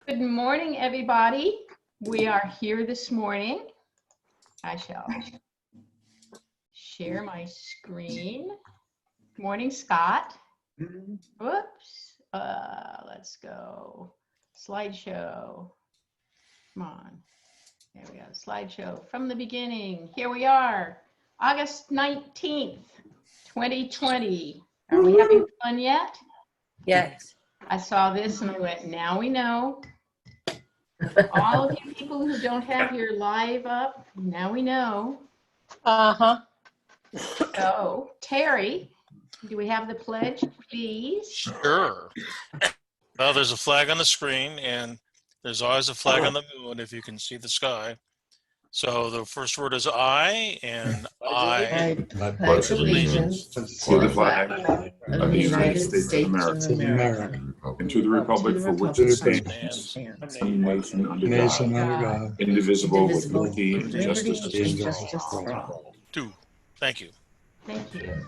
Good morning, everybody. We are here this morning. I shall share my screen. Good morning, Scott. Whoops. Let's go. Slideshow. Come on. There we go. Slideshow from the beginning. Here we are. August 19th, 2020. Are we having fun yet? Yes. I saw this and I went, now we know. All of you people who don't have your live up, now we know. Uh-huh. So, Terry, do we have the pledge, please? Sure. Well, there's a flag on the screen, and there's always a flag on the moon if you can see the sky. So the first word is I, and I pledge allegiance to the flag of the United States of America and to the republic for which it stands, one nation under God, indivisible, with liberty and justice for all. Two. Thank you. Thank you.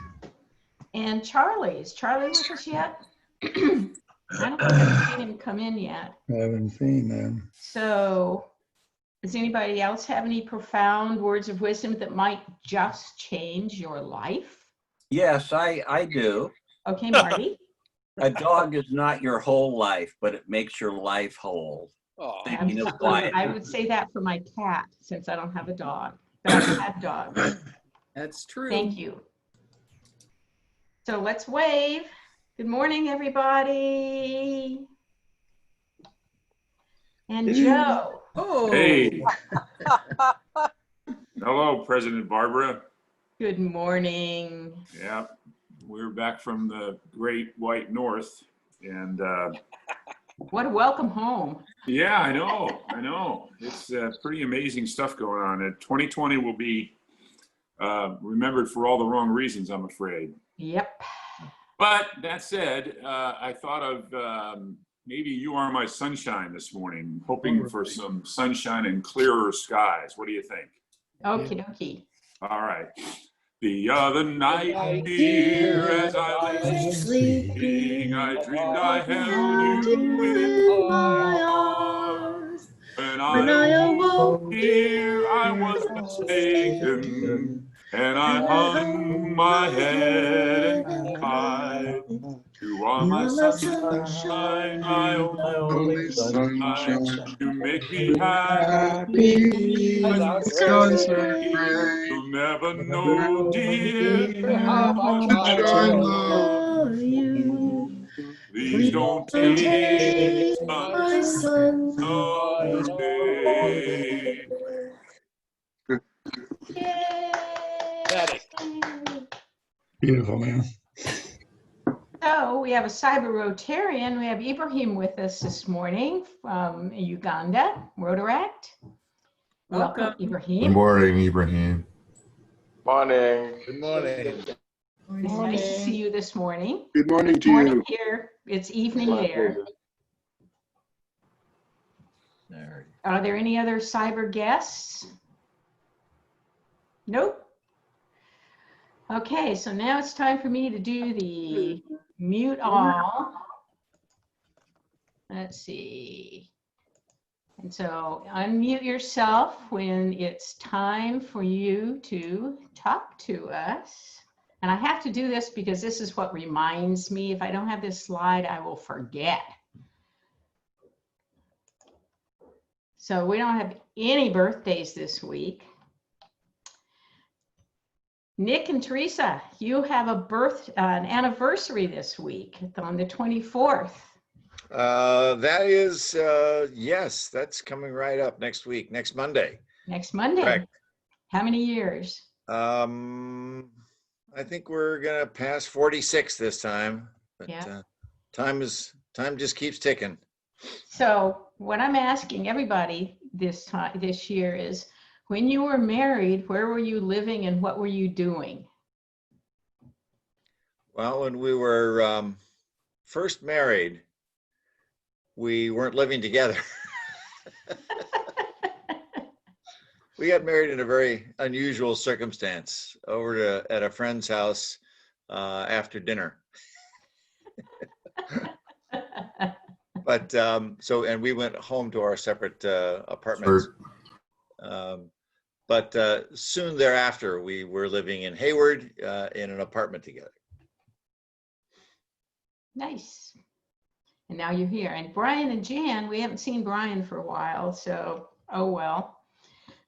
And Charlie, is Charlie with us yet? I don't think I've seen him come in yet. I haven't seen them. So, does anybody else have any profound words of wisdom that might just change your life? Yes, I do. Okay, Marty. A dog is not your whole life, but it makes your life whole. Thinking of quiet. I would say that for my cat, since I don't have a dog, but I've had dogs. That's true. Thank you. So let's wave. Good morning, everybody. And Joe. Oh. Hey. Hello, President Barbara. Good morning. Yeah, we're back from the great white north. And What a welcome home. yeah, I know. It's pretty amazing stuff going on. 2020 will be remembered for all the wrong reasons, I'm afraid. Yep. But that said, I thought of maybe You Are My Sunshine this morning, hoping for some sunshine and clearer skies. What do you think? Okie dokie. All right. The other night, dear, as I lay sleeping, I dreamed I held you in my arms. When I awoke, dear, I was mistaken, and I hung my head and cried. You are my sunshine, my only sunshine. You make me happy. You'll never know, dear, how much I love you. Please don't take my sunshine away. Yay! Beautiful, man. So we have a cyber Rotarian. We have Ibrahim with us this morning from Uganda, Rotary. Welcome, Ibrahim. Good morning, Ibrahim. Morning. Good morning. It's nice to see you this morning. Good morning to Morning you. here. It's evening there. Are there any other cyber guests? Nope. Okay, so now it's time for me to do the mute all. Let's see. And so unmute yourself when it's time for you to talk to us. And I have to do this because this is what reminds me. If I don't have this slide, I will forget. So we don't have any birthdays this week. Nick and Teresa, you have an anniversary this week on the 24th. That is, yes, that's coming right up next week, next Monday. Next Monday. Correct. How many years? I think we're gonna pass 46 this time, but Yeah. time just keeps ticking. So what I'm asking everybody this year is, when you were married, where were you living and what were you doing? Well, when we were first married, we weren't living together. We got married in a very unusual circumstance at a friend's house after dinner. But and we went home to our separate apartments. But soon thereafter, we were living in Hayward in an apartment together. Nice. And now you're here. And Brian and Jan, we haven't seen Brian for a while, so oh well.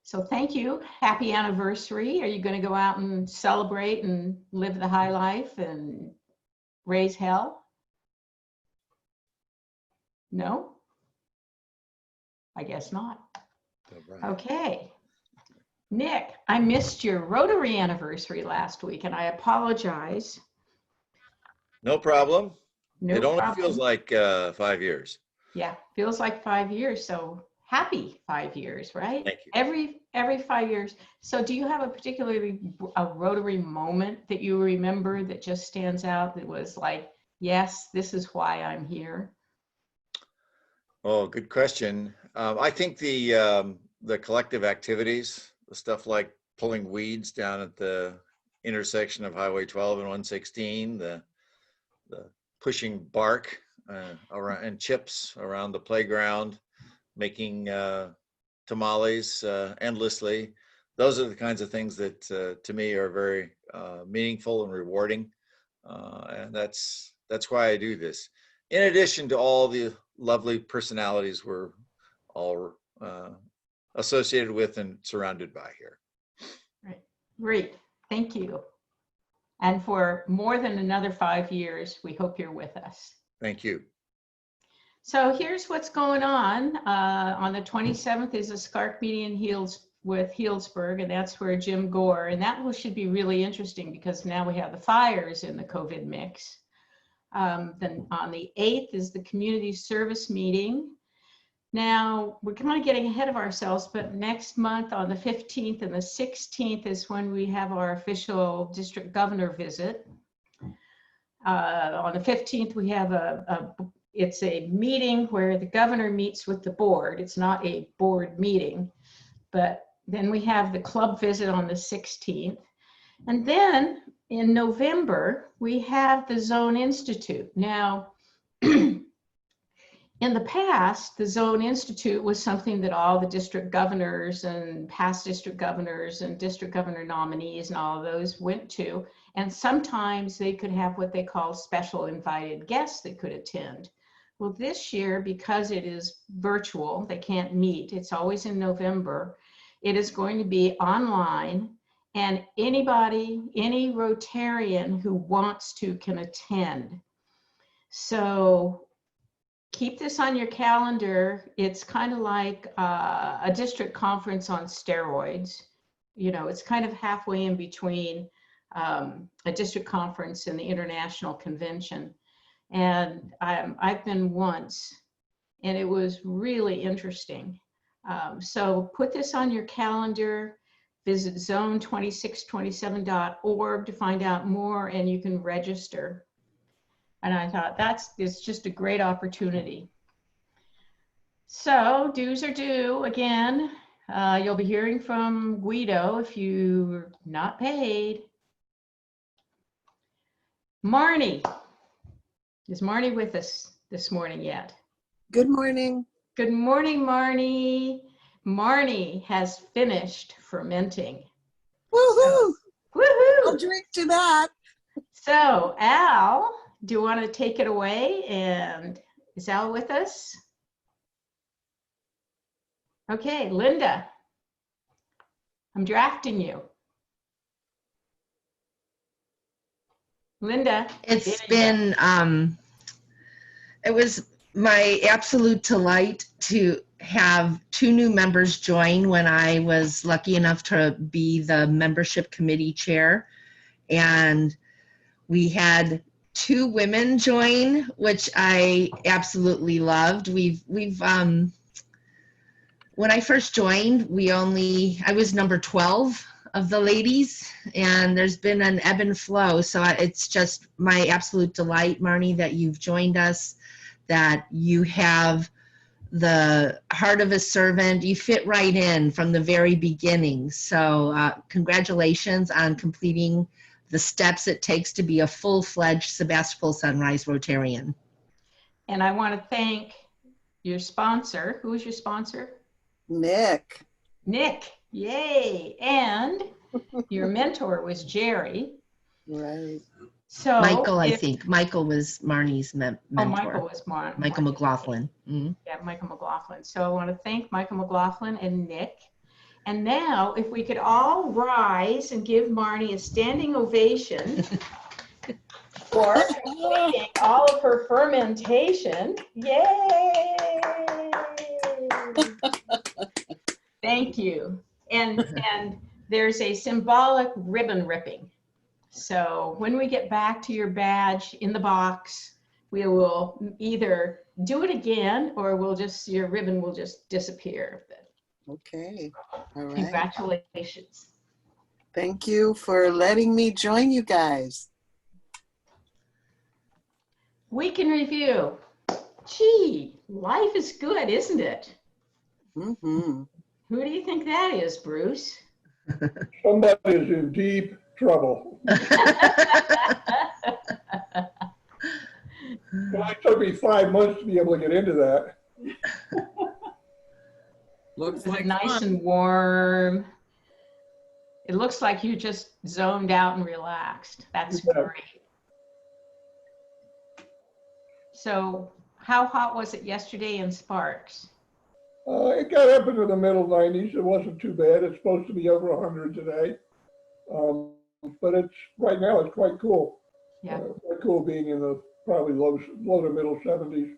So thank you. Happy anniversary. Are you going to go out and celebrate and live the high life and raise hell? No? I guess not. Okay. Nick, I missed your Rotary anniversary last week, and I apologize. No problem. No it only problem. feels like 5 years. Yeah, feels like 5 years. So happy 5 years, right? Thank you. Every 5 years. So do you have a Rotary moment that you remember that just stands out that was like, yes, this is why I'm here? Oh, good question. I think the collective activities, the stuff like pulling weeds down at the intersection of Highway 12 and 116, the pushing bark around and chips around the playground, making tamales endlessly. Those are the kinds of things that to me are very meaningful and rewarding, and that's why I do this. In addition to all the lovely personalities we're all associated with and surrounded by here. Right. Great. Thank you. And for more than another 5 years, we hope you're with us. Thank you. So here's what's going on. On the 27th is a SCARC meeting in Healdsburg, and that's where Jim Gore, and that should be really interesting because now we have the fires in the COVID mix. Then on the 8th is the community service meeting. Now, we're kind of getting ahead of ourselves, but next month on the 15th and the 16th is when we have our official district governor visit. On the 15th, we have it's a meeting where the governor meets with the board. It's not a board meeting, but then we have the club visit on the 16th. And then in November, we have the Zone Institute. Now, in the past, the Zone Institute was something that all the district governors and past district governors and district governor nominees and all of those went to. And sometimes they could have what they call special invited guests that could attend. Well, this year, because it is virtual, they can't meet, it's always in November, it is going to be online, and anybody, any Rotarian who wants to can attend. So keep this on your calendar. It's kind of like a district conference on steroids. You know, it's kind of halfway in between a district conference and the international convention. And I've been once, and it was really interesting. So put this on your calendar. Visit zone2627.org to find out more, and you can register. And I thought it's just a great opportunity. So dues are due again. You'll be hearing from Guido if you're not paid. Marnie. Is Marnie with us this morning yet? Good morning. Good morning, Marnie. Marnie has finished fermenting. Woohoo! Woohoo! I'll drink to that. So Al, do you want to take it away? And is Al with us? Okay, Linda, I'm drafting you. Linda. It's been, it was my absolute delight to have 2 new members join when I was lucky enough to be the membership committee chair. And we had 2 women join, which I absolutely loved. When I first joined, I was number 12 of the ladies, and there's been an ebb and flow. So it's just my absolute delight, Marnie, that you've joined us, that you have the heart of a servant. You fit right in from the very beginning. So congratulations on completing the steps it takes to be a full-fledged Sebastopol Sunrise Rotarian. And I want to thank your sponsor. Who is your sponsor? Nick. Nick. Yay. And your mentor was Jerry. Right. So Michael, I think. Michael was Marnie's mentor. Oh, Michael was Michael McLaughlin. Mhm. Yeah, Michael McLaughlin. So I want to thank Michael McLaughlin and Nick. And now, if we could all rise and give Marnie a standing ovation for completing all of her fermentation. Yay! Thank you. And there's a symbolic ribbon ripping. So when we get back to your badge in the box, we will either do it again or your ribbon will just disappear. Okay. All right. Congratulations. Thank you for letting me join you guys. Week in review. Gee, life is good, isn't it? Mm-hmm. Who do you think that is, Bruce? Somebody is in deep trouble. Well, it took me 5 months to be able to get into that. Looks like nice fun. And warm. It looks like you just zoned out and relaxed. That's great. So how hot was it yesterday in Sparks? It got up into the middle 90s. It wasn't too bad. It's supposed to be over 100 today. But right now it's quite cool. Yeah. Quite cool being in the probably low to middle 70s.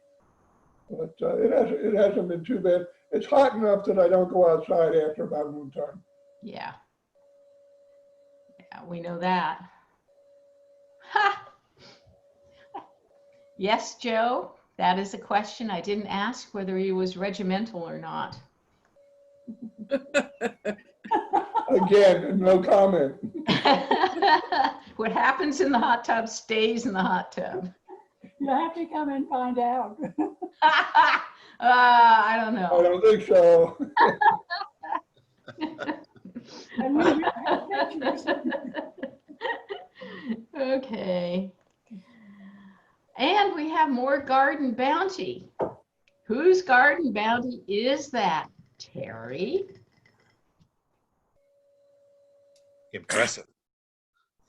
But it hasn't been too bad. It's hot enough that I don't go outside after about noontime. Yeah. Yeah, we know that. Ha! Yes, Joe, that is a question. I didn't ask whether he was regimental or not. Again, no comment. What happens in the hot tub stays in the hot tub. You have to come and find out. I don't know. I don't think so. Okay. And we have more garden bounty. Whose garden bounty is that, Terry? Impressive.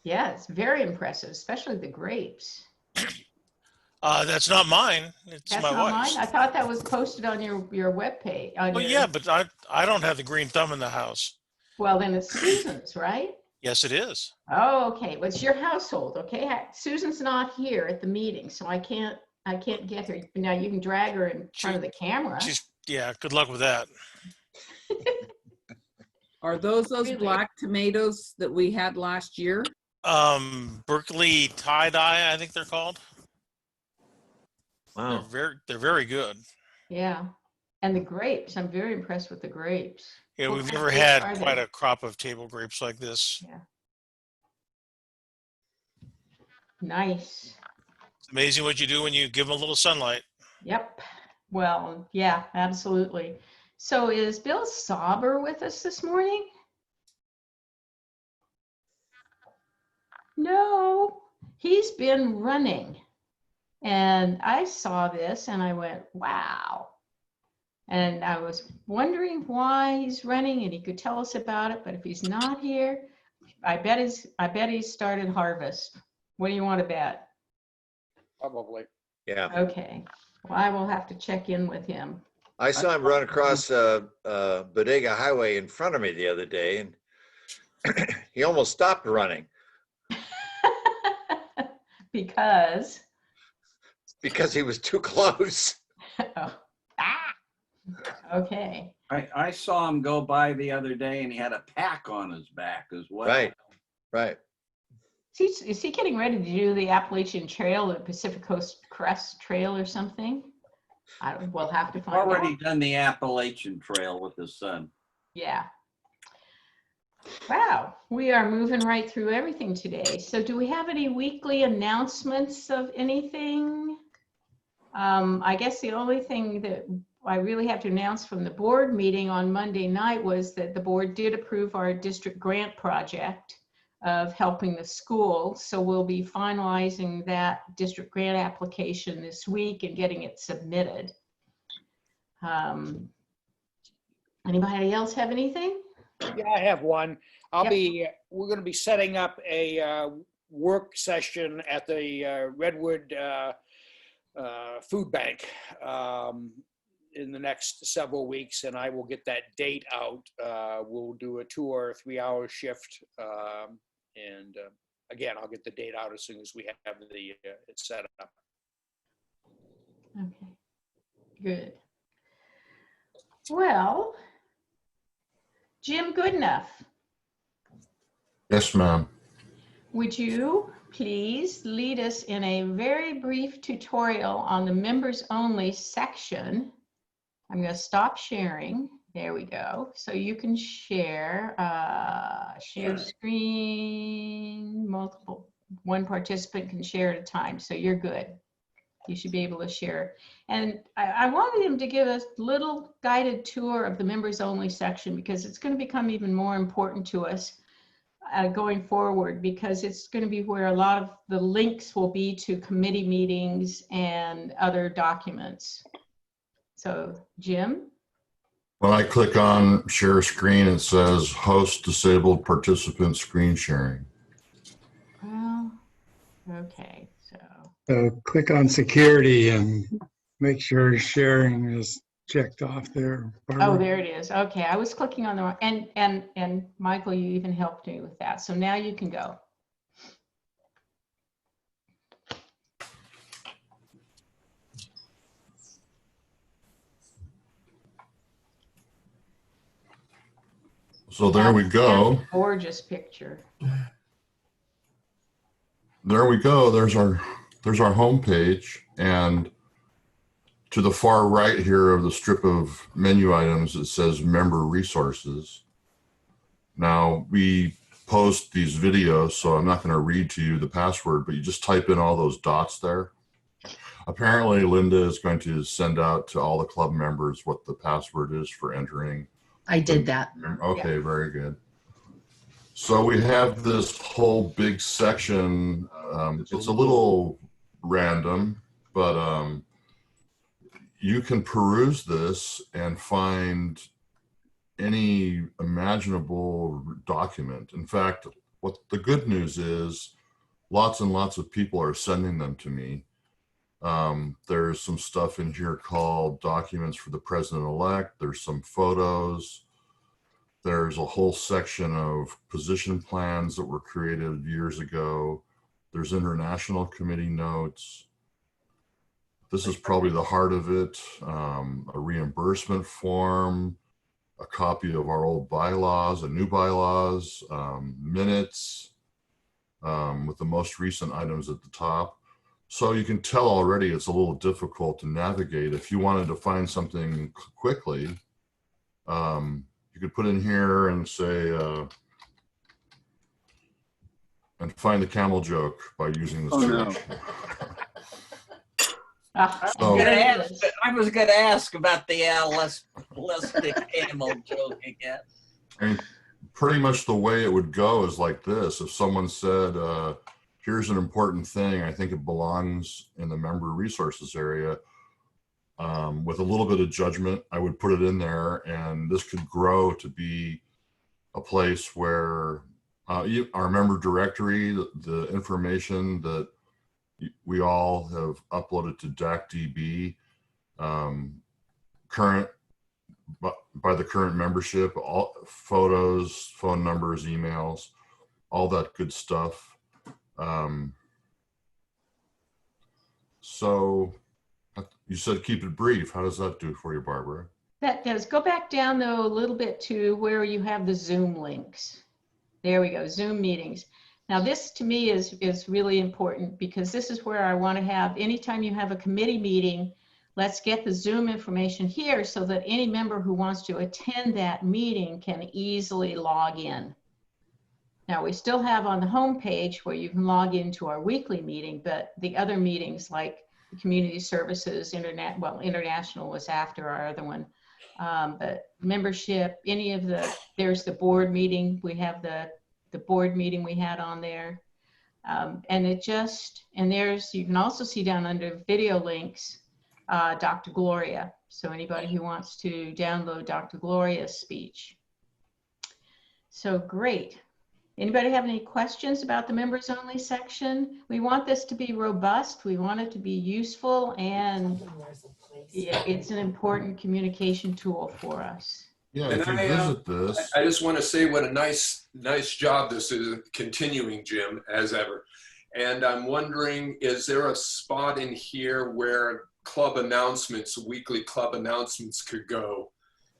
Yeah, it's very impressive, especially the grapes. That's not mine. It's That's my not wife's. mine? I thought that was posted on your webpage. Well, yeah, but I don't have the green thumb in the house. Well, then it's Susan's, right? Yes, it is. Oh, okay. Well, it's your household, okay? Susan's not here at the meeting, so I can't get her. Now you can drag her in front of the camera. Yeah, good luck with that. Are those Really? black tomatoes that we had last year? Berkeley tie-dye, I think they're called. Wow. They're very good. Yeah. And the grapes, I'm very impressed with the grapes. Yeah, What we've kind of never grapes had are quite they? a crop of table grapes like this. Yeah. Nice. It's amazing what you do when you give them a little sunlight. Yep. Well, yeah, absolutely. So is Bill Sauber with us this morning? No, he's been running. And I saw this and I went, wow. And I was wondering why he's running, and he could tell us about it. But if he's not here, I bet he's started harvest. What do you want to bet? Probably. Yeah. Okay. Well, I will have to check in with him. I saw him run across Bodega Highway in front of me the other day, and he almost stopped running Because he was too close. oh, okay. I saw him go by the other day and he had a pack on his back as well. Right. Is he getting ready to do the Appalachian Trail, the Pacific Coast Crest Trail or something? We'll have to find out. Already done the Appalachian Trail with his son. Yeah. Wow, we are moving right through everything today. So do we have any weekly announcements of anything? I guess the only thing that I really have to announce from the board meeting on Monday night was that the board did approve our district grant project of helping the school. So we'll be finalizing that district grant application this week and getting it submitted. Anybody else have anything? Yeah, I have one. Yep. We're going to be setting up a work session at the Redwood Food Bank in the next several weeks, and I will get that date out. We'll do a 2 or 3 hour shift. Again, I'll get the date out as soon as we have it set up. Okay, good. Well, Jim Goodenough, Yes, ma'am. would you please lead us in a very brief tutorial on the members only section? I'm going to stop sharing. There we go. So you can share screen, one participant can share at a time. So you're good. You should be able to share. And I wanted him to give us a little guided tour of the members only section, because it's going to become even more important to us going forward, because it's going to be where a lot of the links will be to committee meetings and other documents. So Jim? When I click on share screen, it says host disabled participant screen sharing. Well, okay, so. So click on security and make sure sharing is checked off there. Barbara. Oh, there it is. Okay, I was clicking on the wrong, and Michael, you even helped me with that. So now you can go. So there we go. Gorgeous picture. There we go. There's our home page, and to the far right here of the strip of menu items, it says member resources. Now we post these videos, so I'm not going to read to you the password, but you just type in all those dots there. Apparently Linda is going to send out to all the club members what the password is for entering. I did that. Okay, yeah. Very good. So we have this whole big section. It's a little random, but you can peruse this and find any imaginable document. In fact, what the good news is, lots and lots of people are sending them to me. There's some stuff in here called documents for the president-elect. There's some photos. There's a whole section of position plans that were created years ago. There's international committee notes. This is probably the heart of it. A reimbursement form, a copy of our old bylaws and new bylaws, minutes with the most recent items at the top. So you can tell already it's a little difficult to navigate. If you wanted to find something quickly, you could put in here and say, and find the camel joke by using this search. I was going to ask about the lesbian camel joke again. I mean, pretty much the way it would go is like this. If someone said, here's an important thing, I think it belongs in the member resources area, with a little bit of judgment, I would put it in there, and this could grow to be a place where our member directory, the information that we all have uploaded to DACDB, current by the current membership, all photos, phone numbers, emails, all that good stuff. So you said keep it brief. How does that do for you, Barbara? That does. Go back down though a little bit to where you have the Zoom links. There we go, Zoom meetings. Now this to me is really important, because this is where I want to have, anytime you have a committee meeting, let's get the Zoom information here so that any member who wants to attend that meeting can easily log in. Now we still have on the home page where you can log into our weekly meeting, but the other meetings like the community services, international was after our other one, but membership, any of there's the board meeting, we have the board meeting we had on there. And there's, you can also see down under video links, Dr. Gloria. So anybody who wants to download Dr. Gloria's speech. So great. Anybody have any questions about the members only section? We want this to be robust. We want it to be useful, and it's an important communication tool for us. Yeah, And if you visit this. I just want to say what a nice job this is continuing, Jim, as ever. And I'm wondering, is there a spot in here where club announcements, weekly club announcements could go?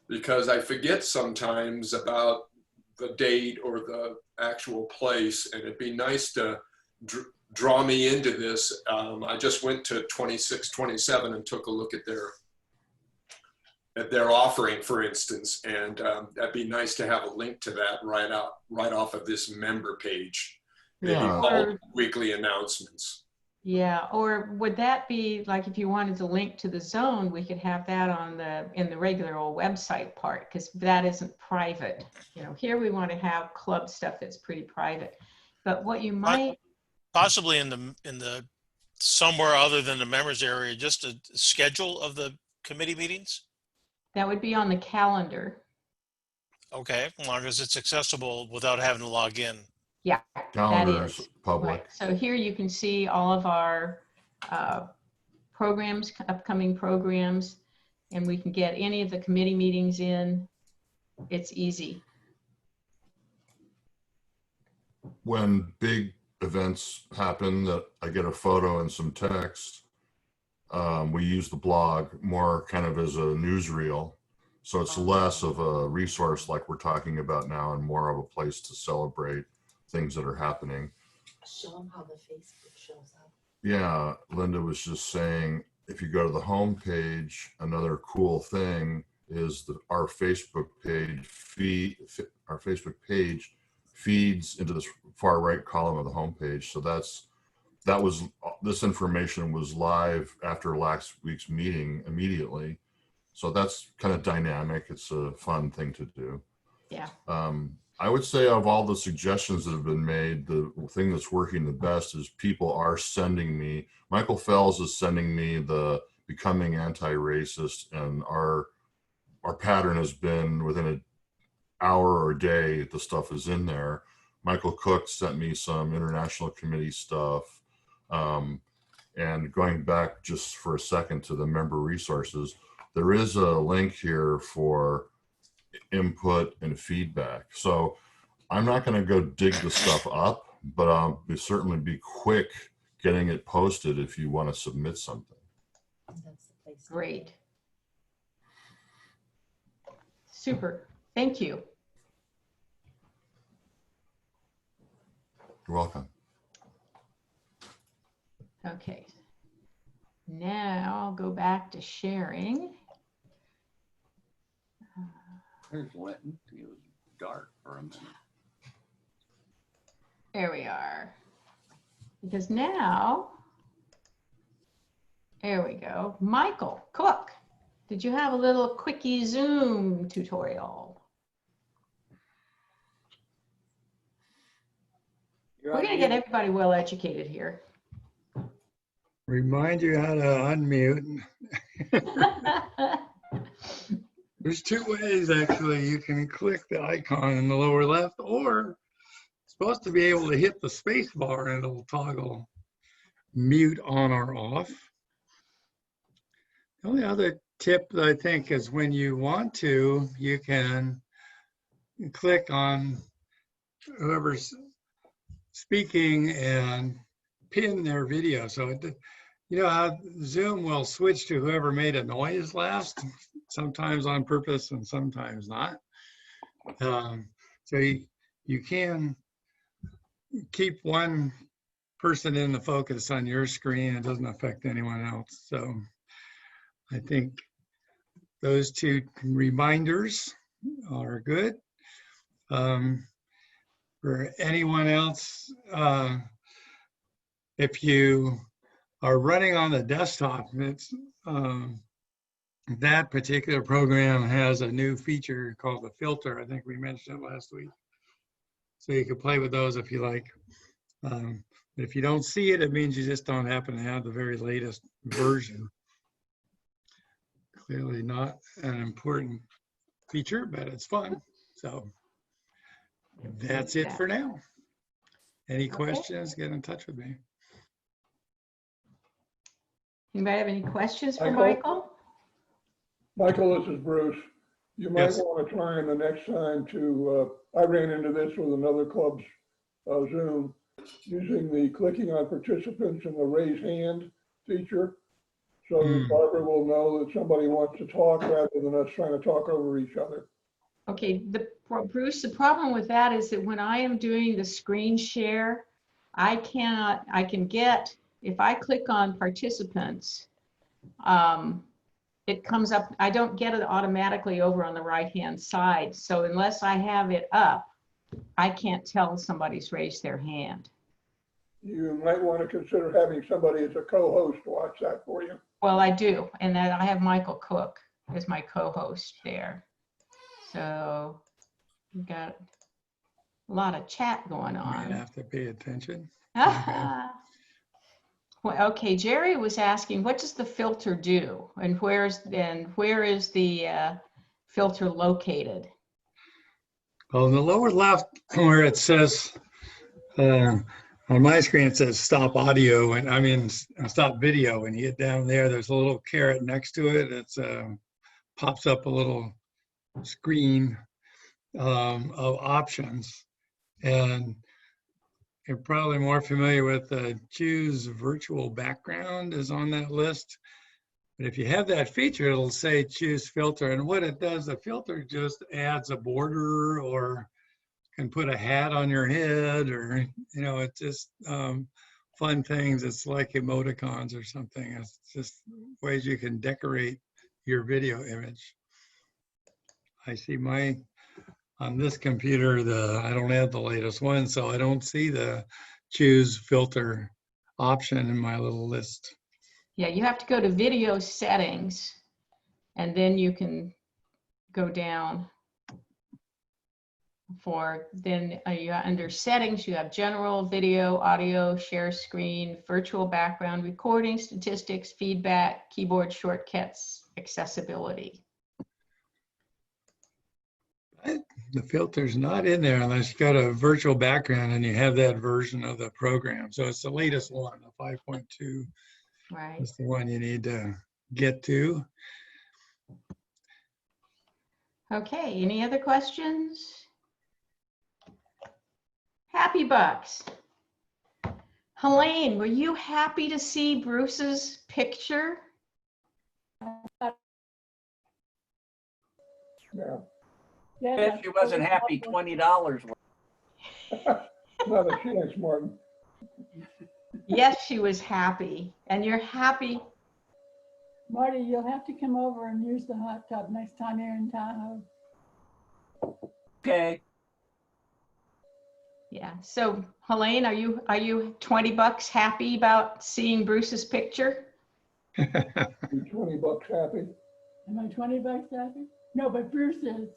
Because I forget sometimes about the date or the actual place, and it'd be nice to draw me into this. I just went to 2627 and took a look at their offering, for instance, and that'd be nice to have a link to that right off of this member page. Maybe called weekly announcements. Yeah, or would that be like if you wanted to link to the zone, we could have that on in the regular old website part, because that isn't private. You know, here we want to have club stuff that's pretty private. But what you might possibly in the somewhere other than the members area, just a schedule of the committee meetings. That would be on the calendar. Okay, as long as it's accessible without having to log in. Yeah, Calendar that is is public. right. So here you can see all of our programs, upcoming programs, and we can get any of the committee meetings in. It's easy. When big events happen that I get a photo and some text, we use the blog more kind of as a newsreel. So it's less of a resource like we're talking about now and more of a place to celebrate things that are happening. Show them how the Facebook shows up. Yeah, Linda was just saying, if you go to the home page, another cool thing is that our Facebook page feeds into this far right column of the home page. So this information was live after last week's meeting immediately. So that's kind of dynamic. It's a fun thing to do. Yeah. I would say of all the suggestions that have been made, the thing that's working the best is people are sending me, Michael Fells is sending me the Becoming Anti-Racist, and our pattern has been within an hour or a day, the stuff is in there. Michael Cook sent me some international committee stuff. And going back just for a second to the member resources, there is a link here for input and feedback. So I'm not going to go dig the stuff up, but I'll certainly be quick getting it posted if you want to submit something. Great. Super. Thank you. You're welcome. Okay. Now I'll go back to sharing. There's Linton. He was dark for a minute. There we are. Because now, there we go. Michael Cook, did you have a little quickie Zoom tutorial? We're going to get everybody well educated here. Remind you how to unmute. There's two ways, actually. You can click the icon in the lower left, or it's supposed to be able to hit the space bar and it'll toggle mute on or off. The only other tip that I think is when you want to, you can click on whoever's speaking and pin their video. So you know how Zoom will switch to whoever made a noise last, sometimes on purpose and sometimes not. So you can keep one person in the focus on your screen. It doesn't affect anyone else. So I think those two reminders are good. For anyone else, if you are running on the desktop, it's that particular program has a new feature called the filter. I think we mentioned it last week. So you can play with those if you like. If you don't see it, it means you just don't happen to have the very latest version. clearly not an important feature, but it's fun. So that's it for now. Any questions, get in touch with me. Anybody have any questions for Michael? Michael? Michael, this is Bruce. You might Yes. want to try in the next time to, I ran into this with another club's Zoom, using the clicking on participants and the raise hand feature. So that Barbara will know that somebody wants to talk rather than us trying to talk over each other. Okay, Bruce, the problem with that is that when I am doing the screen share, I can get, if I click on participants, it comes up, I don't get it automatically over on the right-hand side. So unless I have it up, I can't tell somebody's raised their hand. You might want to consider having somebody as a co-host watch that for you. Well, I do, and then I have Michael Cook as my co-host there. So we've got a lot of chat going on. You have to pay attention. Well, okay, Jerry was asking, what does the filter do, and where is the filter located? Well, in the lower left, where it says, on my screen, it says stop audio, and I mean, stop video. And you get down there, there's a little caret next to it. It's pops up a little screen of options. And you're probably more familiar with choose virtual background is on that list. But if you have that feature, it'll say choose filter. And what it does, the filter just adds a border or can put a hat on your head, or, you know, it's just fun things. It's like emoticons or something. It's just ways you can decorate your video image. I see on this computer, I don't have the latest one, so I don't see the choose filter option in my little list. Yeah, you have to go to video settings, and then you can go down under settings, you have general, video, audio, share screen, virtual background, recording, statistics, feedback, keyboard shortcuts, accessibility. The filter's not in there unless you got a virtual background and you have that version of the program. So it's the latest one, the 5.2. Right. That's the one you need to get to. Okay, any other questions? Happy Bucks. Helene, were you happy to see Bruce's picture? Yeah. If she wasn't happy, $20 worth. Not a chance, Martin. Yes, she was happy. And you're happy? Marty, you'll have to come over and use the hot tub next time you're in Tahoe. Okay. Yeah. So, Helene, are you $20 happy about seeing Bruce's picture? You $20 happy? Am I $20 happy? No, but Bruce is.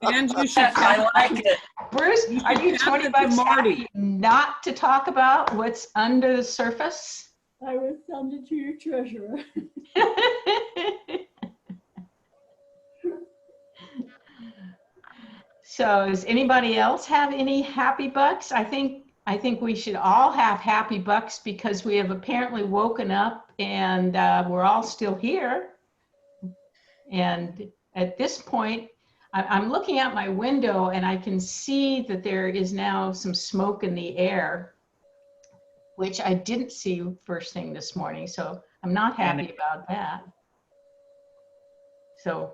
And you should. I like it. Bruce, are you $20 happy not to talk about what's under the surface? I will send it to your treasurer. So does anybody else have any happy bucks? I think we should all have happy bucks because we have apparently woken up and we're all still here. And at this point, I'm looking out my window and I can see that there is now some smoke in the air, which I didn't see first thing this morning. So I'm not happy about that. So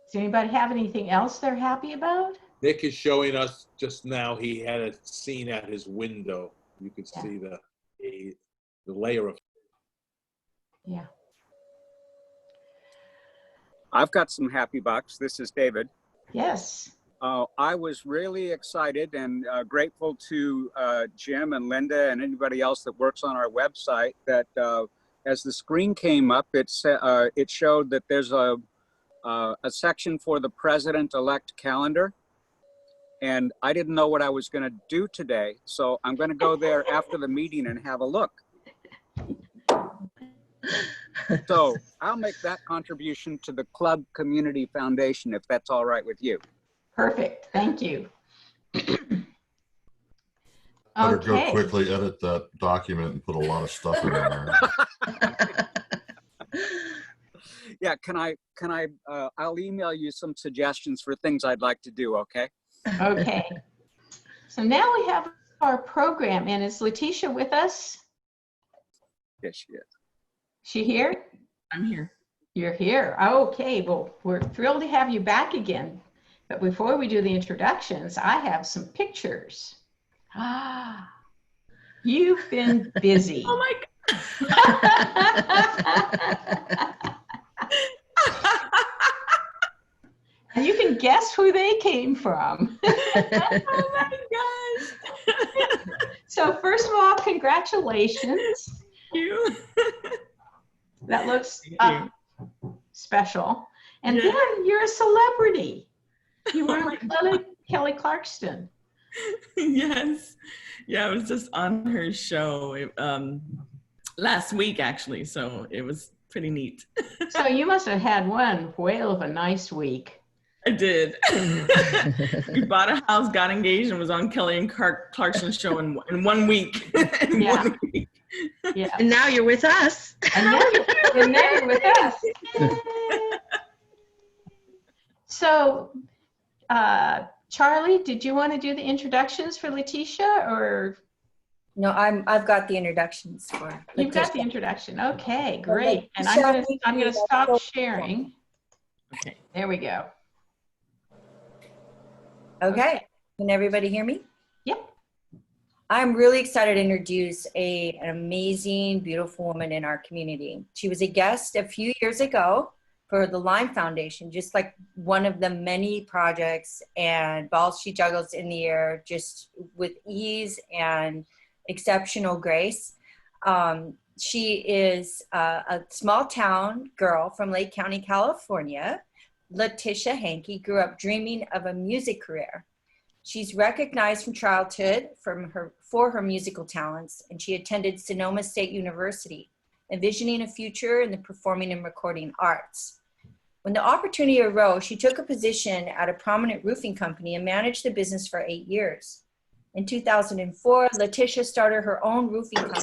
does anybody have anything else they're happy about? Nick is showing us just now, he had a scene at his window. You could see the layer of. Yeah. I've got some happy bucks. This is David. Yes. I was really excited and grateful to Jim and Linda and anybody else that works on our website that as the screen came up, it showed that there's a section for the president-elect calendar. And I didn't know what I was going to do today. So I'm going to go there after the meeting and have a look. So I'll make that contribution to the Club Community Foundation, if that's all right with you. Perfect. Thank you. Better go Okay. quickly edit that document and put a lot of stuff in there. Yeah, I'll email you some suggestions for things I'd like to do, okay? Okay. So now we have our program, and is Letitia with us? Yes, she is. She here? I'm here. You're here. Okay, well, we're thrilled to have you back again. But before we do the introductions, I have some pictures. Ah, you've been busy. Oh my And you can guess who they came from. Oh my gosh. So first of all, congratulations. Thank you. That looks Thank special. And Yeah. then you're a celebrity. You were Oh my Kelly Clarkson. Yes. Yeah, I was just on her show last week, actually. So it was pretty neat. So you must have had one whale of a nice week. I did. We bought a house, got engaged, and was on Kelly and Clarkson's show in 1 week. Yeah. 1 week. Yeah. And now you're with us. And now you're with us. So, Charlie, did you want to do the introductions for Letitia, or? No, I've got the introductions for Letitia. You've got the introduction. Okay, great. And I'm gonna stop sharing. Okay. There we go. Okay. Can everybody hear me? Yep. I'm really excited to introduce an amazing, beautiful woman in our community. She was a guest a few years ago for the Lime Foundation, just like one of the many projects and balls she juggles in the air just with ease and exceptional grace. She is a small town girl from Lake County, California. Letitia Hankey grew up dreaming of a music career. She's recognized from childhood for her musical talents, and she attended Sonoma State University, envisioning a future in the performing and recording arts. When the opportunity arose, she took a position at a prominent roofing company and managed the business for 8 years. In 2004, Letitia started her own roofing company,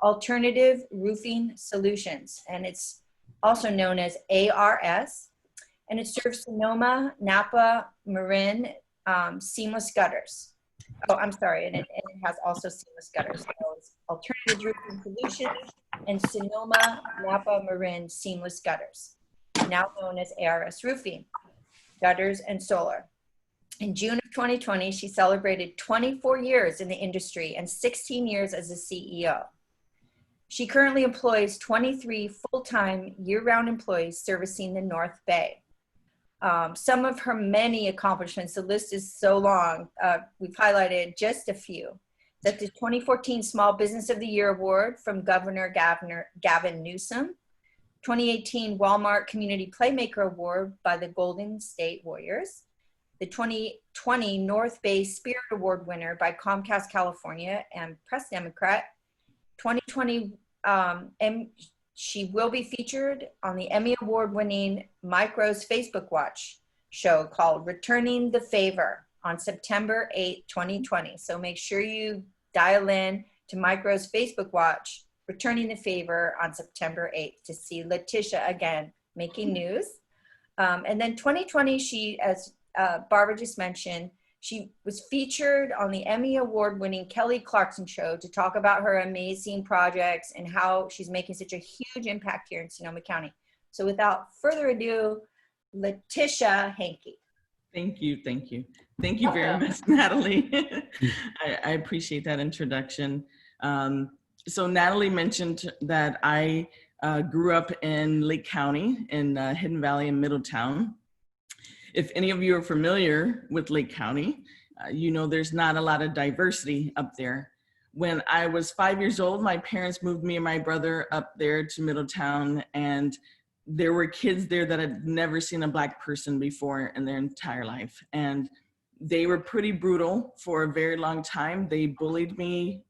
Alternative Roofing Solutions, and it's also known as ARS, and it serves Sonoma, Napa, Marin, seamless gutters. Oh, I'm sorry, and it has also seamless gutters. So it's Alternative Roofing Solutions and Sonoma, Napa, Marin seamless gutters, now known as ARS Roofing, Gutters and Solar. In June of 2020, she celebrated 24 years in the industry and 16 years as a CEO. She currently employs 23 full-time year-round employees servicing the North Bay. Some of her many accomplishments, the list is so long, we've highlighted just a few. That the 2014 Small Business of the Year Award from Governor Gavin Newsom, 2018 Walmart Community Playmaker Award by the Golden State Warriors, the 2020 North Bay Spirit Award winner by Comcast California and Press Democrat, 2020 she will be featured on the Emmy Award-winning Mike Rose Facebook Watch show called Returning the Favor on September 8, 2020. So make sure you dial in to Mike Rose Facebook Watch, Returning the Favor on September 8th to see Letitia again making news. And then 2020, she, as Barbara just mentioned, she was featured on the Emmy Award-winning Kelly Clarkson show to talk about her amazing projects and how she's making such a huge impact here in Sonoma County. So without further ado, Letitia Hankey. Thank you. Thank you. Thank you very much, Natalie. I appreciate that introduction. So Natalie mentioned that I grew up in Lake County in Hidden Valley and Middletown. If any of you are familiar with Lake County, you know there's not a lot of diversity up there. When I was 5 years old, my parents moved me and my brother up there to Middletown, and there were kids there that had never seen a Black person before in their entire life. And they were pretty brutal for a very long time. They bullied me.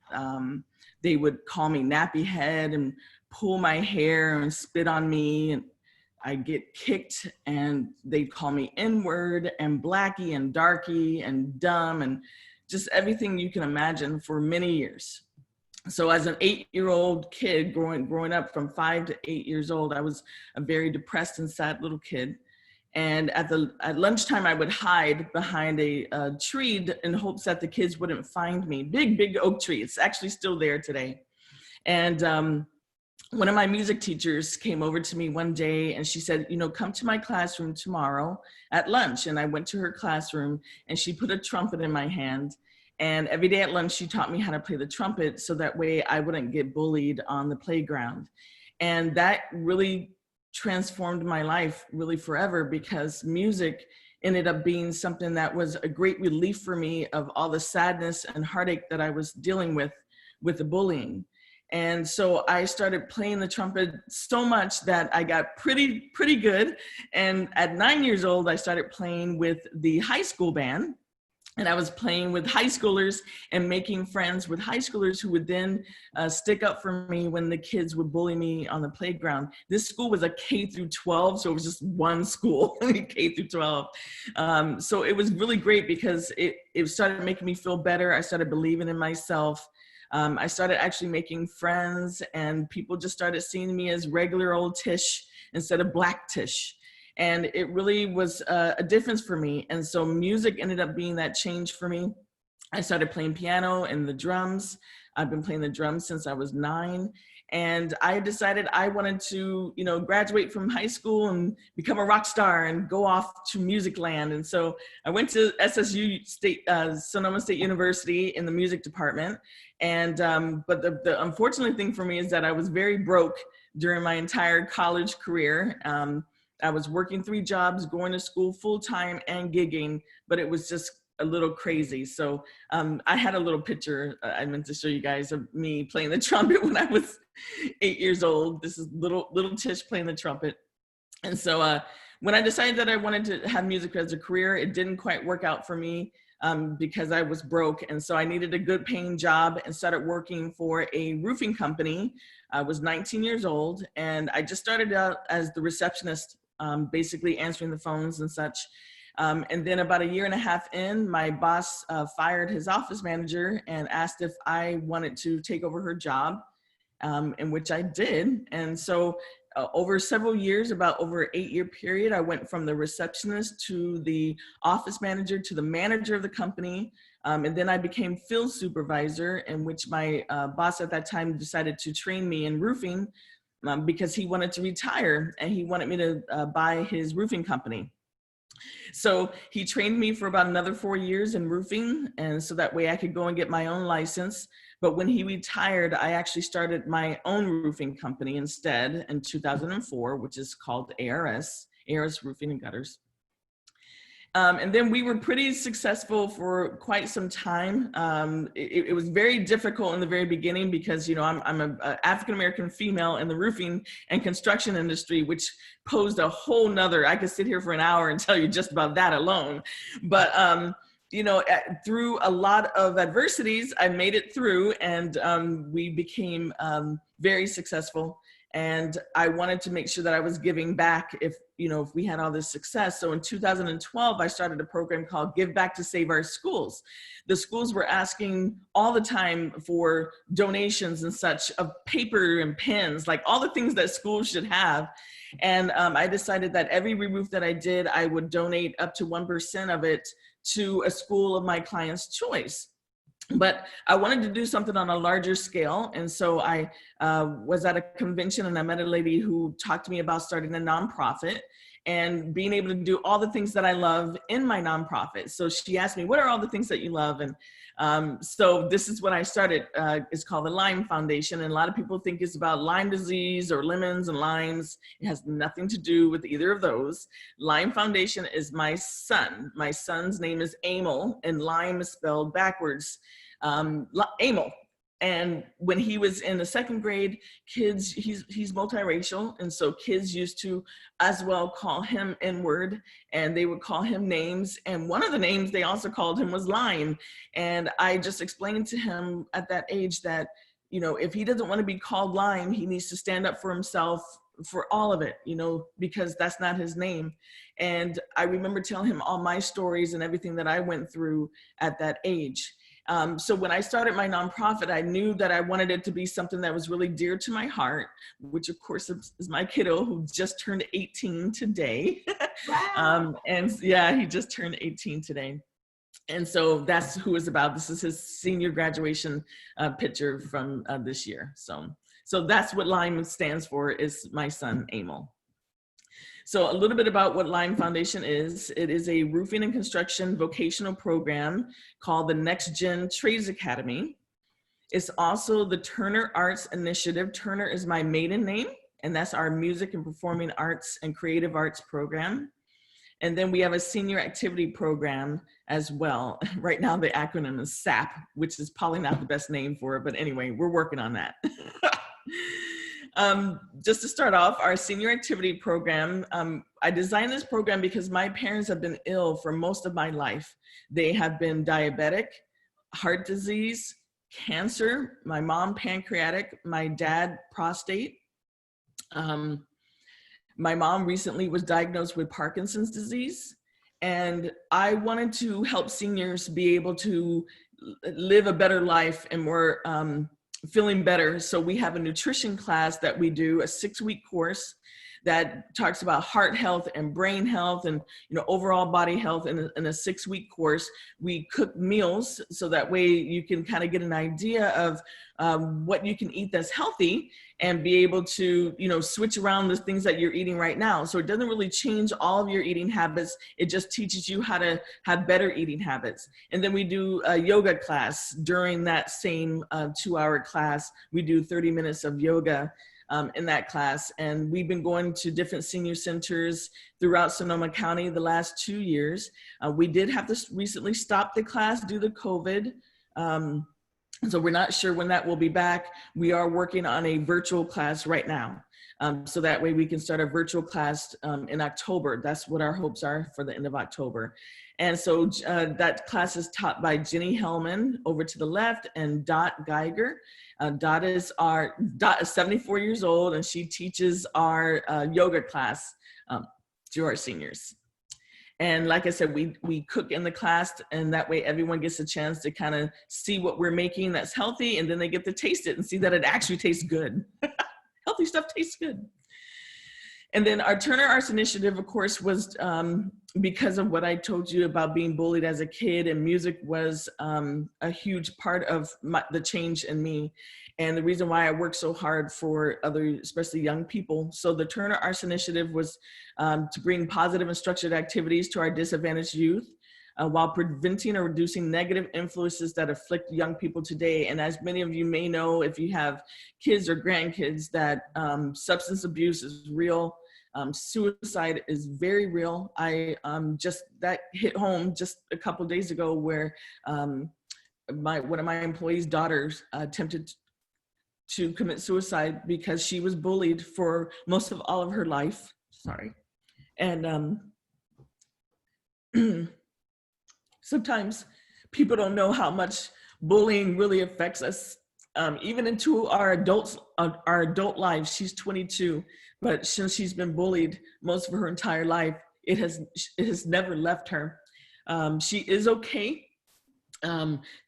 They would call me nappy head and pull my hair and spit on me, and I get kicked, and they'd call me N-word and blackie and darky and dumb and just everything you can imagine for many years. So as an 8-year-old kid growing up from 5 to 8 years old, I was a very depressed and sad little kid. And at lunchtime, I would hide behind a tree in hopes that the kids wouldn't find me. Big oak tree. It's actually still there today. And one of my music teachers came over to me one day and she said, you know, come to my classroom tomorrow at lunch. And I went to her classroom and she put a trumpet in my hand. And every day at lunch, she taught me how to play the trumpet so that way I wouldn't get bullied on the playground. And that really transformed my life really forever, because music ended up being something that was a great relief for me of all the sadness and heartache that I was dealing with the bullying. And so I started playing the trumpet so much that I got pretty good. And at 9 years old, I started playing with the high school band. And I was playing with high schoolers and making friends with high schoolers who would then stick up for me when the kids would bully me on the playground. This school was a K through 12, so it was just one school, K through 12. So it was really great because it started making me feel better. I started believing in myself. I started actually making friends, and people just started seeing me as regular old Tish instead of Black Tish. And it really was a difference for me. And so music ended up being that change for me. I started playing piano and the drums. I've been playing the drums since I was 9. And I decided I wanted to, you know, graduate from high school and become a rock star and go off to music land. And so I went to SSU Sonoma State University in the music department. And, but the unfortunate thing for me is that I was very broke during my entire college career. I was working 3 jobs, going to school full-time and gigging, but it was just a little crazy. So I had a little picture I meant to show you guys of me playing the trumpet when I was 8 years old. This is little Tish playing the trumpet. And so when I decided that I wanted to have music as a career, it didn't quite work out for me because I was broke. And so I needed a good paying job and started working for a roofing company. I was 19 years old, and I just started out as the receptionist, basically answering the phones and such. And then about 1.5 years in, my boss fired his office manager and asked if I wanted to take over her job, in which I did. And so over several years, about over an 8-year period, I went from the receptionist to the office manager to the manager of the company. And then I became field supervisor, in which my boss at that time decided to train me in roofing because he wanted to retire and he wanted me to buy his roofing company. So he trained me for about another 4 years in roofing, and so that way I could go and get my own license. But when he retired, I actually started my own roofing company instead in 2004, which is called ARS Roofing and Gutters. And then we were pretty successful for quite some time. It was very difficult in the very beginning because, you know, I'm an African-American female in the roofing and construction industry, which posed a whole nother, I could sit here for an hour and tell you just about that alone. But, you know, through a lot of adversities, I made it through, and we became very successful. And I wanted to make sure that I was giving back if we had all this success. So in 2012, I started a program called Give Back to Save Our Schools. The schools were asking all the time for donations and such of paper and pens, like all the things that schools should have. And I decided that every re-roof that I did, I would donate up to 1% of it to a school of my client's choice. But I wanted to do something on a larger scale. And so I was at a convention and I met a lady who talked to me about starting a nonprofit and being able to do all the things that I love in my nonprofit. So she asked me, what are all the things that you love? And so this is what I started. It's called the Lyme Foundation. And a lot of people think it's about Lyme disease or lemons and limes. It has nothing to do with either of those. Lyme Foundation is my son. My son's name is Emil, and Lyme is spelled backwards. Emil. And when he was in the 2nd grade, kids, he's multiracial. And so kids used to as well call him N-word, and they would call him names. And one of the names they also called him was Lyme. And I just explained to him at that age that, you know, if he doesn't want to be called Lime, he needs to stand up for himself for all of it, you know, because that's not his name. And I remember telling him all my stories and everything that I went through at that age. So when I started my nonprofit, I knew that I wanted it to be something that was really dear to my heart, which of course is my kiddo who just turned 18 today. Wow. And yeah, he just turned 18 today. And so that's who it's about. This is his senior graduation picture from this year. So that's what LIME stands for, is my son, Emil. So a little bit about what LIME Foundation is. It is a roofing and construction vocational program called the Next Gen Trades Academy. It's also the Turner Arts Initiative. Turner is my maiden name, and that's our music and performing arts and creative arts program. And then we have a senior activity program as well. Right now the acronym is SAP, which is probably not the best name for it, but anyway, we're working on that. Just to start off, our senior activity program, I designed this program because my parents have been ill for most of my life. They have been diabetic, heart disease, cancer, my mom pancreatic, my dad prostate. My mom recently was diagnosed with Parkinson's disease, and I wanted to help seniors be able to live a better life and more feeling better. So we have a nutrition class that we do, a 6-week course that talks about heart health and brain health and, you know, overall body health in a 6-week course. We cook meals so that way you can kind of get an idea of what you can eat that's healthy and be able to, you know, switch around the things that you're eating right now. So it doesn't really change all of your eating habits. It just teaches you how to have better eating habits. And then we do a yoga class during that same 2-hour class. We do 30 minutes of yoga in that class. And we've been going to different senior centers throughout Sonoma County the last 2 years. We did have to recently stop the class due to COVID. So we're not sure when that will be back. We are working on a virtual class right now. So that way we can start a virtual class in October. That's what our hopes are for the end of October. And so that class is taught by Jenny Hellman over to the left and Dot Geiger. Dot is 74 years old, and she teaches our yoga class to our seniors. And like I said, we cook in the class, and that way everyone gets a chance to kind of see what we're making that's healthy, and then they get to taste it and see that it actually tastes good. Healthy stuff tastes good. And then our Turner Arts Initiative, of course, was because of what I told you about being bullied as a kid, and music was a huge part of the change in me. And the reason why I work so hard for other, especially young people. So the Turner Arts Initiative was to bring positive and structured activities to our disadvantaged youth while preventing or reducing negative influences that afflict young people today. And as many of you may know, if you have kids or grandkids, that substance abuse is real. Suicide is very real. That hit home just a couple of days ago, where one of my employees' daughters attempted to commit suicide because she was bullied for most of all of her life. Sorry. And sometimes people don't know how much bullying really affects us, even into our adult lives. She's 22, but since she's been bullied most of her entire life, it has never left her. She is okay.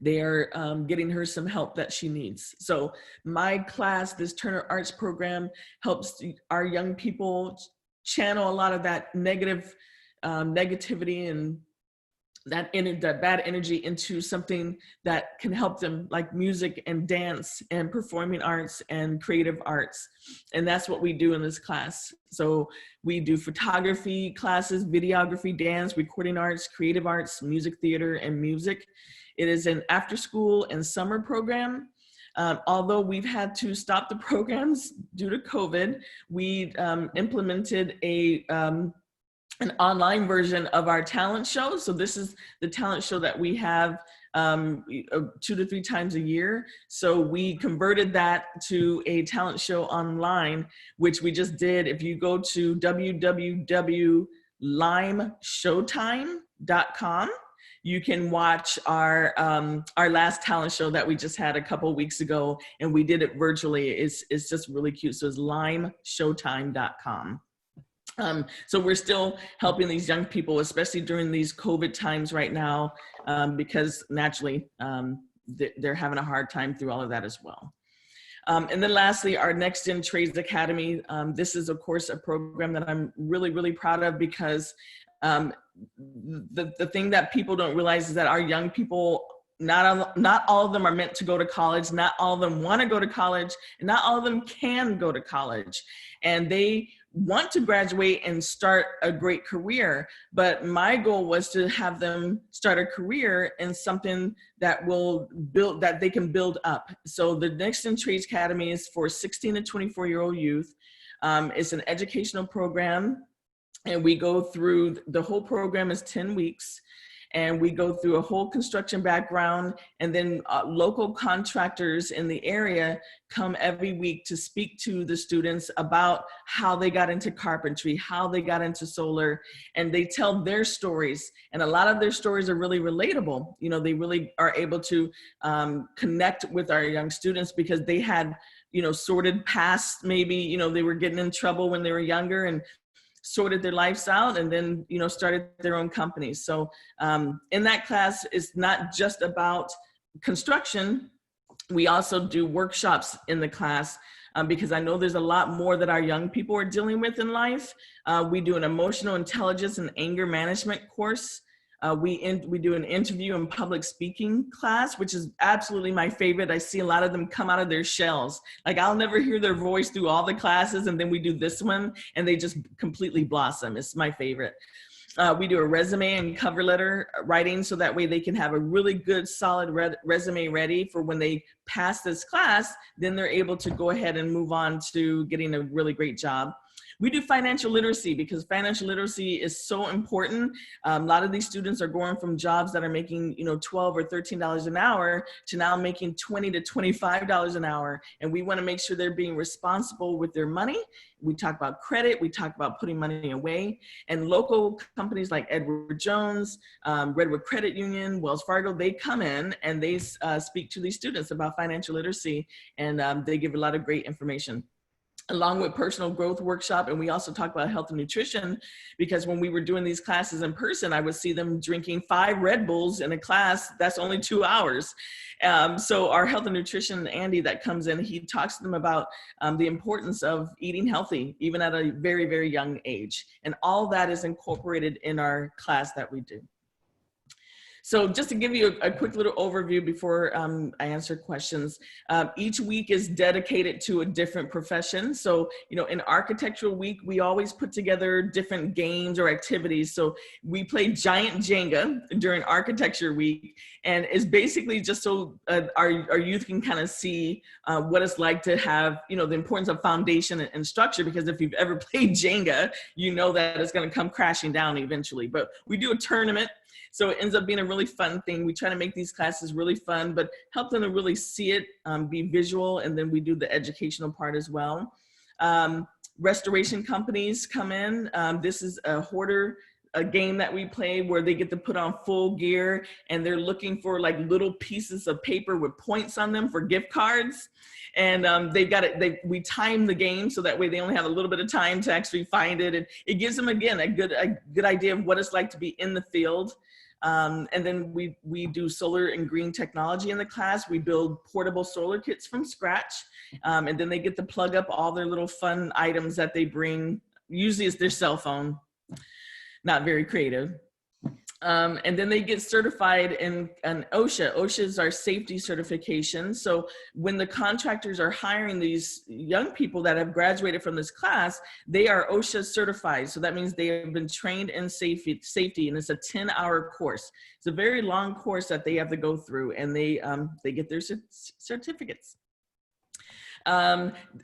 They are getting her some help that she needs. So my class, this Turner Arts program, helps our young people channel a lot of that negativity and that bad energy into something that can help them, like music and dance and performing arts and creative arts. And that's what we do in this class. So we do photography classes, videography, dance, recording arts, creative arts, music theater, and music. It is an after school and summer program. Although we've had to stop the programs due to COVID, we implemented an online version of our talent show. So this is the talent show that we have 2 to 3 times a year. So we converted that to a talent show online, which we just did. If you go to www.limeshowtime.com, you can watch our last talent show that we just had a couple of weeks ago, and we did it virtually. It's just really cute. So it's limeshowtime.com. So we're still helping these young people, especially during these COVID times right now, because naturally they're having a hard time through all of that as well. And then lastly, our Next Gen Trades Academy. This is, of course, a program that I'm really, really proud of, because the thing that people don't realize is that our young people, not all of them are meant to go to college. Not all of them want to go to college, and not all of them can go to college. And they want to graduate and start a great career. But my goal was to have them start a career in something that will build, that they can build up. So the Next Gen Trades Academy is for 16 to 24-year-old youth. It's an educational program, and we go through, the whole program is 10 weeks. And we go through a whole construction background, and then local contractors in the area come every week to speak to the students about how they got into carpentry, how they got into solar, and they tell their stories. And a lot of their stories are really relatable. You know, they really are able to connect with our young students, because they had, you know, sordid past. Maybe, you know, they were getting in trouble when they were younger and sorted their lives out, and then, you know, started their own companies. So in that class, it's not just about construction. We also do workshops in the class, because I know there's a lot more that our young people are dealing with in life. We do an emotional intelligence and anger management course. We do an interview and public speaking class, which is absolutely my favorite. I see a lot of them come out of their shells. Like, I'll never hear their voice through all the classes, and then we do this one and they just completely blossom. It's my favorite. We do a resume and cover letter writing, so that way they can have a really good, solid resume ready for when they pass this class. Then they're able to go ahead and move on to getting a really great job. We do financial literacy, because financial literacy is so important. A lot of these students are going from jobs that are making, you know, $12 or $13 an hour to now making $20 to $25 an hour. And we want to make sure they're being responsible with their money. We talk about credit. We talk about putting money away. And local companies like Edward Jones, Redwood Credit Union, Wells Fargo, they come in and they speak to these students about financial literacy, and they give a lot of great information, along with personal growth workshop. And we also talk about health and nutrition, because when we were doing these classes in person, I would see them drinking 5 Red Bulls in a class that's only 2 hours. So our health and nutrition, Andy, that comes in, he talks to them about the importance of eating healthy, even at a very, very young age. And all that is incorporated in our class that we do. So just to give you a quick little overview before I answer questions, each week is dedicated to a different profession. So, you know, in Architectural Week, we always put together different games or activities. So we play giant Jenga during Architecture Week, and it's basically just so our youth can kind of see what it's like to have, you know, the importance of foundation and structure, because if you've ever played Jenga, you know that it's going to come crashing down eventually. But we do a tournament. So it ends up being a really fun thing. We try to make these classes really fun, but help them to really see it, be visual, and then we do the educational part as well. Restoration companies come in. This is a game that we play where they get to put on full gear, and they're looking for like little pieces of paper with points on them for gift cards. And they've got it, we time the game so that way they only have a little bit of time to actually find it. And it gives them, again, a good idea of what it's like to be in the field. And then we do solar and green technology in the class. We build portable solar kits from scratch. And then they get to plug up all their little fun items that they bring. Usually it's their cell phone. Not very creative. And then they get certified in OSHA. OSHA is our safety certification. So when the contractors are hiring these young people that have graduated from this class, they are OSHA certified. So that means they have been trained in safety, and it's a 10-hour course. It's a very long course that they have to go through, and they get their certificates.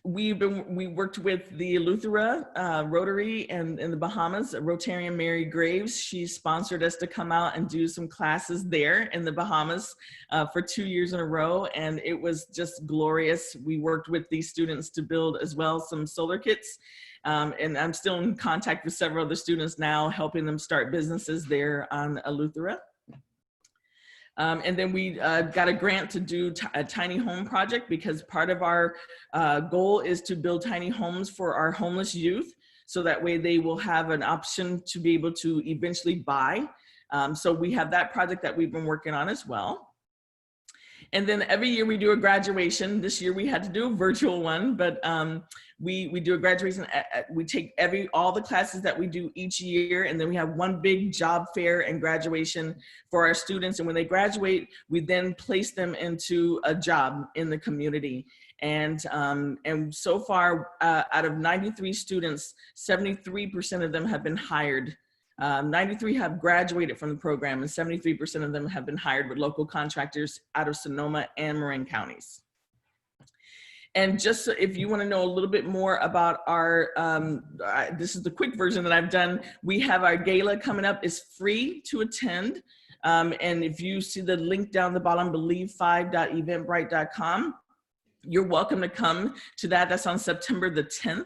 We worked with the Eleuthera Rotary in the Bahamas. Rotarian Mary Graves, she sponsored us to come out and do some classes there in the Bahamas for 2 years in a row, and it was just glorious. We worked with these students to build as well some solar kits, and I'm still in contact with several other students now, helping them start businesses there on Eleuthera. And then we got a grant to do a tiny home project because part of our goal is to build tiny homes for our homeless youth. So that way they will have an option to be able to eventually buy. So we have that project that we've been working on as well. And then every year we do a graduation. This year we had to do a virtual one, but we do a graduation. We take all the classes that we do each year, and then we have one big job fair and graduation for our students. And when they graduate, we then place them into a job in the community. And so far, out of 93 students, 73% of them have been hired. 93 have graduated from the program, and 73% of them have been hired with local contractors out of Sonoma and Marin counties. And just so if you want to know a little bit more about our, this is the quick version that I've done. We have our gala coming up. It's free to attend. And if you see the link down the bottom, believe5.eventbrite.com, you're welcome to come to that. That's on September the 10th.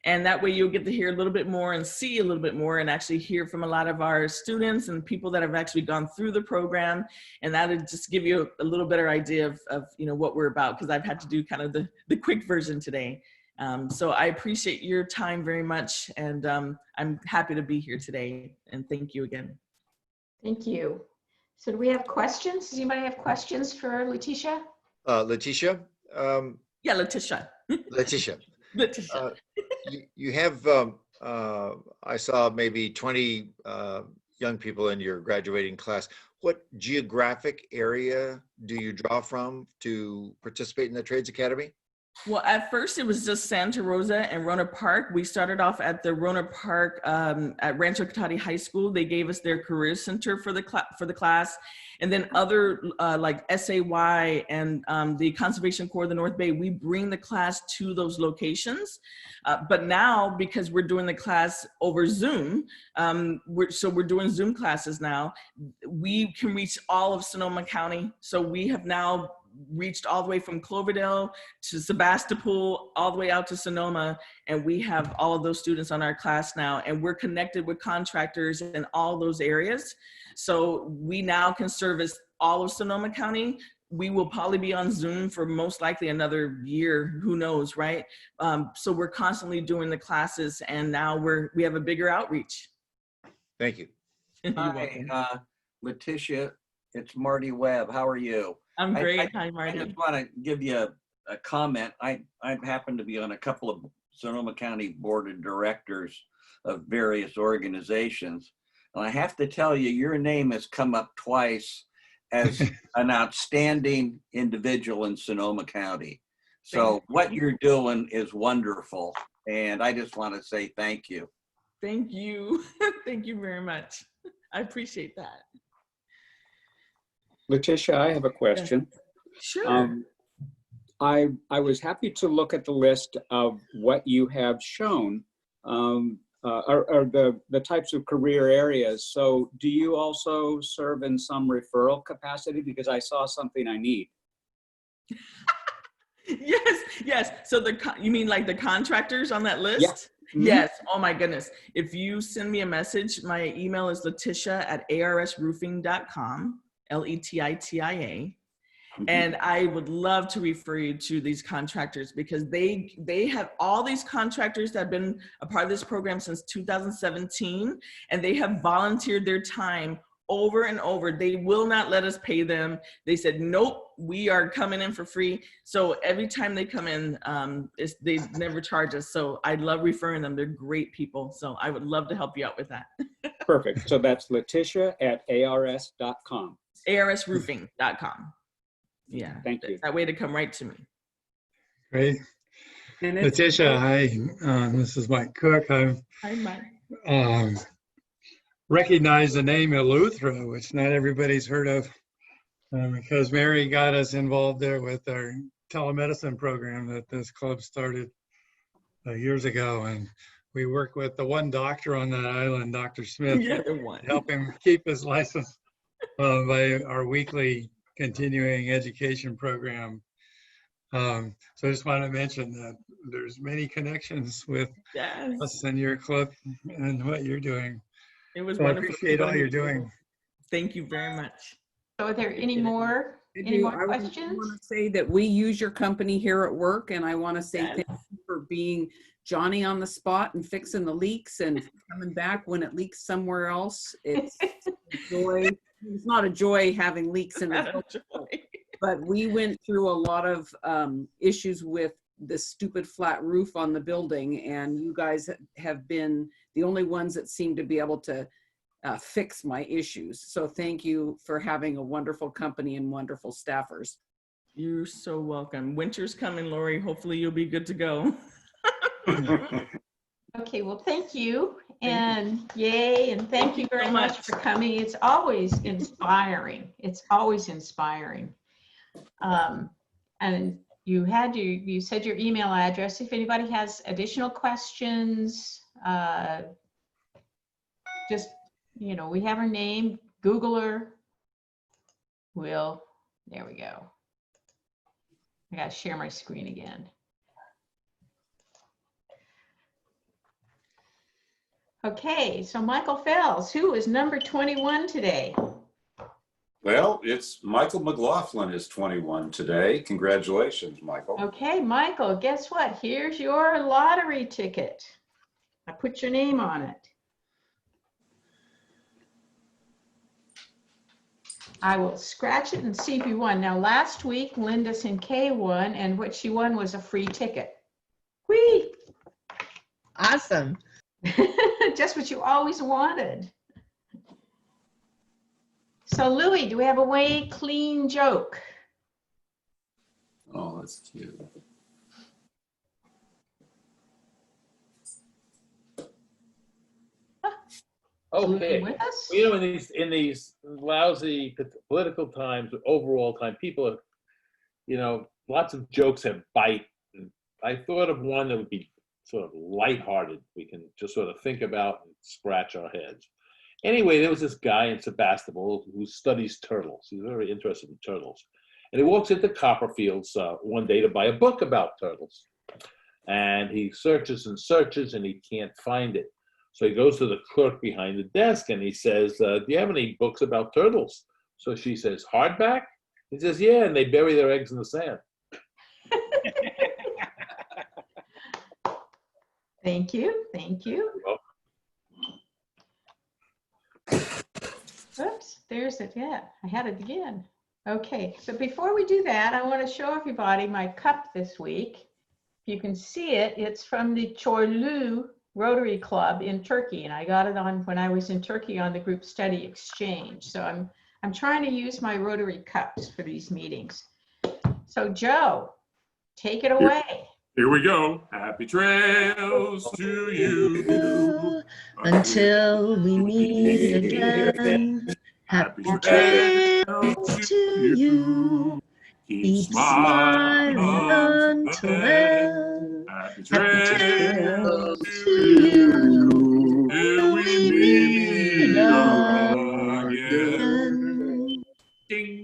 And that way you'll get to hear a little bit more and see a little bit more and actually hear from a lot of our students and people that have actually gone through the program. And that'll just give you a little better idea of what we're about, because I've had to do kind of the quick version today. So I appreciate your time very much. And I'm happy to be here today. And thank you again. Thank you. So do we have questions? Does anybody have questions for Letitia? Letitia? Yeah, Letitia. Letitia. Letitia. You have, I saw maybe 20 young people in your graduating class. What geographic area do you draw from to participate in the Trades Academy? Well, at first it was just Santa Rosa and Rona Park. We started off at the Rona Park at Rancho Cotati High School. They gave us their career center for the class. And then other like SAY and the Conservation Corps of the North Bay, we bring the class to those locations. But now, because we're doing the class over Zoom, we're doing Zoom classes now, we can reach all of Sonoma County. So we have now reached all the way from Cloverdale to Sebastopol, all the way out to Sonoma. And we have all of those students on our class now, and we're connected with contractors in all those areas. So we now can service all of Sonoma County. We will probably be on Zoom for most likely another year, who knows, right? So we're constantly doing the classes, and now we have a bigger outreach. Thank you. Hi, Letitia, it's Marty Webb. How are you? I'm great. Hi, Marty. I just want to give you a comment. I happen to be on a couple of Sonoma County Board of Directors of various organizations. And I have to tell you, your name has come up twice as an outstanding individual in Sonoma County. So what you're doing is wonderful. And I just want to say thank you. Thank you. Thank you very much. I appreciate that. Letitia, I have a question. Sure. I was happy to look at the list of what you have shown, are the types of career areas. So do you also serve in some referral capacity? Because I saw something I need. Yes. So you mean like the contractors on that list? Yeah. Mm-hmm. Yes. Oh my goodness. If you send me a message, my email is letitia@arsroofing.com, LETITIA. And I would love to refer you to these contractors, because they have all these contractors that have been a part of this program since 2017, and they have volunteered their time over and over. They will not let us pay them. They said, nope, we are coming in for free. So every time they come in, they never charge us. So I love referring them. They're great people. So I would love to help you out with that. Perfect. So that's Letitia@ars.com. arsroofing.com. Yeah. Thank you. That way to come right to me. Great. Letitia, hi. This is Mike Cook. Hi, Mike. Recognize the name Eleuthera, which not everybody's heard of, because Mary got us involved there with our telemedicine program that this club started years ago. And we work with the one doctor on that island, Dr. Smith, to help him keep his license by our weekly continuing education program. So I just want to mention that there's many connections with us and your club and what you're doing. It was so wonderful. I appreciate all you're doing. Thank you very much. So are there any more questions? want to say that we use your company here at work, and I want to say thank you for being Johnny on the spot and fixing the leaks and coming back when it leaks somewhere else. It's a joy. It's not a joy having leaks in the building, but we went through a lot of issues with the stupid flat roof on the building, and you guys have been the only ones that seem to be able to fix my issues. So thank you for having a wonderful company and wonderful staffers. You're so welcome. Winter's coming, Lori. Hopefully you'll be good to go. Okay, well, thank you. And yay, and thank you very much for coming. It's always inspiring. It's always inspiring. And you said your email address. If anybody has additional questions, just, we have her name, Google her. There we go. I gotta share my screen again. Okay, so Michael Fells, who is number 21 today? Well, it's Michael McLaughlin is 21 today. Congratulations, Michael. Okay, Michael, guess what? Here's your lottery ticket. I put your name on it. I will scratch it and see if you won. Now, last week, Linda Sinkay won, and what she won was a free ticket. Whee! Awesome. Just what you always wanted. So, Louis, do we have a way clean joke? Oh, that's cute. Okay. With us? You know, in these lousy political times, overall time, people are, lots of jokes have bite. And I thought of one that would be sort of lighthearted. We can just sort of think about and scratch our heads. Anyway, there was this guy in Sebastopol who studies turtles. He's very interested in turtles. And he walks into Copperfield's one day to buy a book about turtles. And he searches and searches and he can't find it. So he goes to the clerk behind the desk and he says, do you have any books about turtles? So she says, hardback? He says, yeah, and they bury their eggs in the sand. Thank you. Thank you. Oops, there's it. Yeah, I had it again. Okay, but before we do that, I want to show everybody my cup this week. If you can see it, it's from the Çorlu Rotary Club in Turkey, and I got it on when I was in Turkey on the group study exchange. So I'm trying to use my Rotary cups for these meetings. So Joe, take it away. Here we go. Happy trails to you. Until we meet again. Happy trails to you. Keep smiling until then. Happy trails to you. Till we meet again. Ding.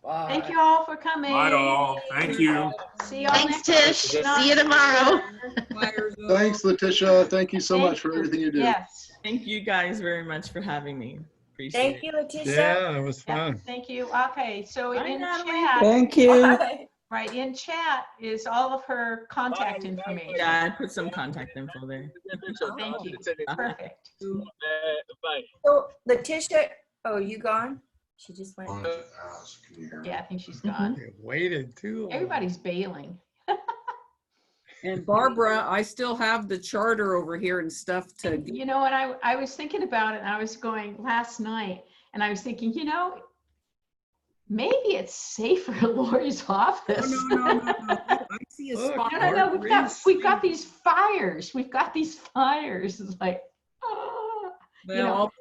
Thank you all for coming. Bye all. Thank you. See y'all Thanks, next Tish. week. See you tomorrow. Thanks, Letitia. Thank you so much for everything you do. Yes. Thank you guys very much for having me. Appreciate Thank it. you, Letitia. Yeah, it was Yeah, fun. thank you. Okay, so Bye, in Natalie. chat, Thank you. right in chat is all of her contact information. Yeah, I put some contact info there. Thank you. Perfect. Bye. So Letitia, oh, you gone? She just went. Yeah, I think she's gone. You waited too long. Everybody's bailing. And Barbara, I still have the charter over here and stuff to. You know what, I was thinking about it, and I was going last night, and I was thinking, maybe it's safer at Lori's office. No. I see a spot. No, we've got these fires. We've got these fires. It's like, Well,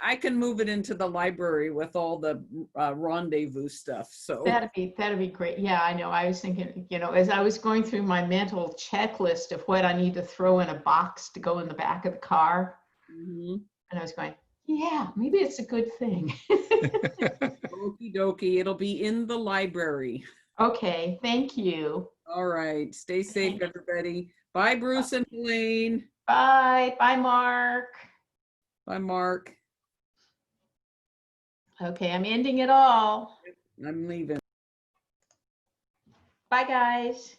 I can move it into the library with all the rendezvous stuff. So that'd be great. Yeah, I know. I was thinking, as I was going through my mental checklist of what I need to throw in a box to go in the back of the car, and I was going, yeah, maybe it's a good thing. Okie dokie, it'll be in the library. Okay, thank you. All right, stay safe, everybody. Bye, Bruce and Helene. Bye, Mark. Bye, Mark. Okay, I'm ending it all. I'm leaving. Bye, guys.